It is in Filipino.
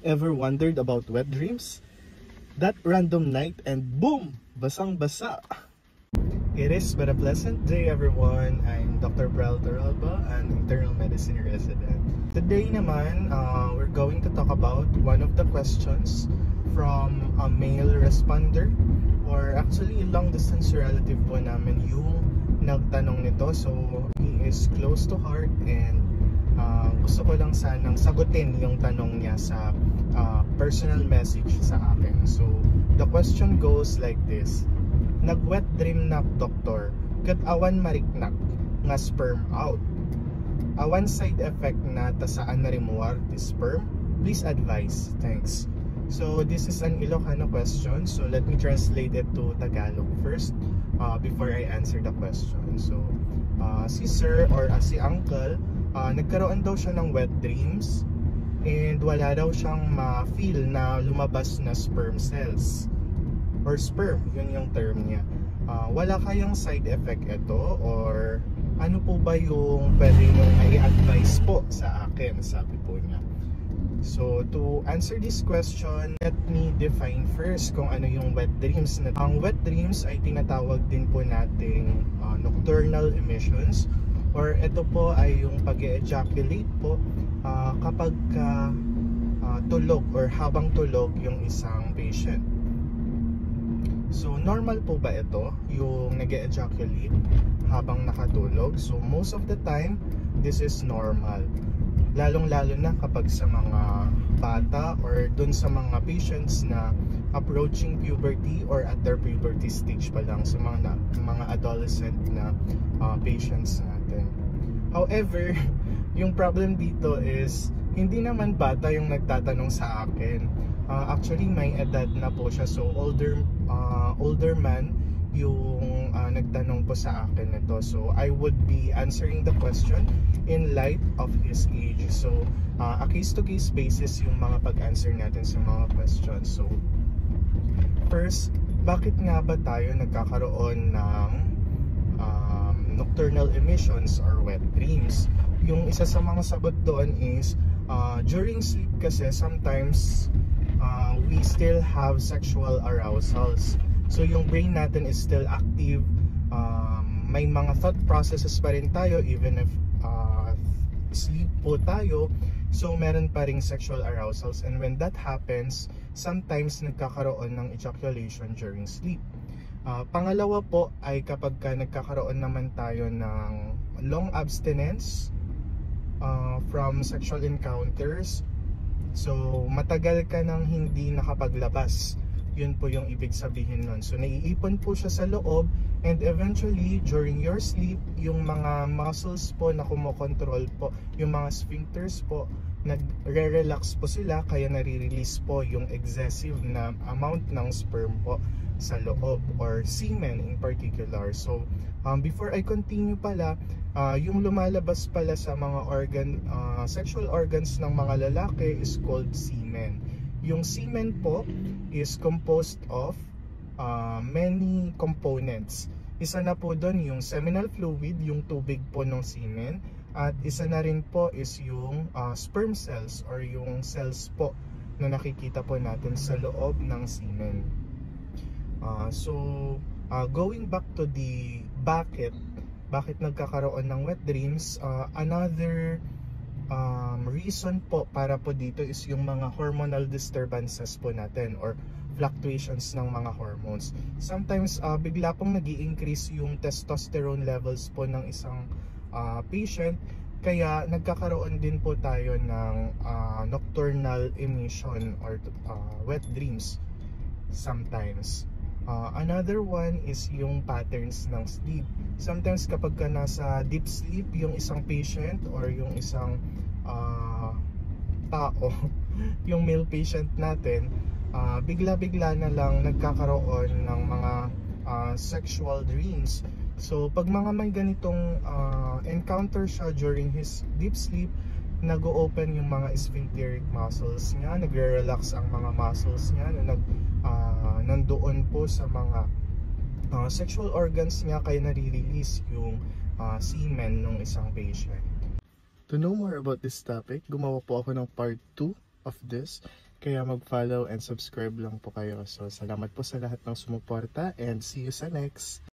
Ever wondered about wet dreams? That random night and boom! Basang-basa! It is but a pleasant day, everyone. I'm Dr. Brel Toralba, an internal medicine resident. Today naman, we're going to talk about one of the questions from a male responder, or actually long distance relative po namin yung nagtanong nito. So he is close to heart and gusto ko lang sanang sagutin yung tanong niya sa personal message sa akin. So the question goes like this: nag-wet dream na doktor, kat awan mariknak nga sperm out. Awan side effect na ta saan na remuar the sperm? Please advise. Thanks. So this is an Ilocano question, so let me translate it to Tagalog first before I answer the question. So si sir or si uncle, nagkaroon daw siya ng wet dreams and wala daw siyang ma-feel na lumabas na sperm cells or sperm, yun yung term niya. Wala kayang side effect ito, or ano po ba yung pwede nyo i-advise po sa akin, sabi po niya. So to answer this question, let me define first kung ano yung wet dreams. Ang wet dreams ay tinatawag din po nating nocturnal emissions, or ito po ay yung pag-ejaculate po kapag tulog or habang tulog yung isang patient. So normal po ba ito, yung nag-ejaculate habang nakatulog? So most of the time, this is normal. Lalong-lalo na kapag sa mga bata or dun sa mga patients na approaching puberty or at their puberty stage pa lang, sa mga adolescent na patients natin. However, yung problem dito is hindi naman bata yung nagtatanong sa akin. Actually may edad na po siya, so older man yung nagtanong po sa akin nito. So I would be answering the question in light of his age. So a case-to-case basis yung mga pag-answer natin sa mga questions. So first, bakit nga ba tayo nagkakaroon ng nocturnal emissions or wet dreams? Yung isa sa mga sagot doon is during sleep kasi sometimes we still have sexual arousals. So yung brain natin is still active, may mga thought processes pa rin tayo even if sleep po tayo. So meron pa ring sexual arousals, and when that happens, sometimes nagkakaroon ng ejaculation during sleep. Pangalawa po ay kapag nagkakaroon naman tayo ng long abstinence from sexual encounters. So matagal ka nang hindi nakapaglabas, yun po yung ibig sabihin nun. So naiipon po siya sa loob, and eventually during your sleep, yung mga muscles po na kumokontrol po, yung mga sphincters po, nagre-relax po sila, kaya nare-release po yung excessive na amount ng sperm po sa loob, or semen in particular. So before I continue pala, yung lumalabas pala sa mga sexual organs ng mga lalaki is called semen. Yung semen po is composed of many components. Isa na po doon yung seminal fluid, yung tubig po ng semen, at isa na rin po is yung sperm cells or yung cells po na nakikita po natin sa loob ng semen. Going back to the bakit nagkakaroon ng wet dreams, another reason po para po dito is yung mga hormonal disturbances po natin or fluctuations ng mga hormones. Sometimes bigla pong nag-i-increase yung testosterone levels po ng isang patient, kaya nagkakaroon din po tayo ng nocturnal emission or wet dreams sometimes. Another one is yung patterns ng sleep. Sometimes kapag nasa deep sleep yung isang patient or yung isang tao, yung male patient natin, bigla-bigla na lang nagkakaroon ng mga sexual dreams. So pag may ganitong encounter siya during his deep sleep, nag-o-open yung mga sphincteric muscles niya, nagre-relax ang mga muscles niya na nandoon po sa mga sexual organs niya, kaya nare-release yung semen ng isang patient. To know more about this topic, gumawa po ako ng part 2 of this. Kaya mag-follow and subscribe lang po kayo. So salamat po sa lahat ng sumuporta and see you sa next.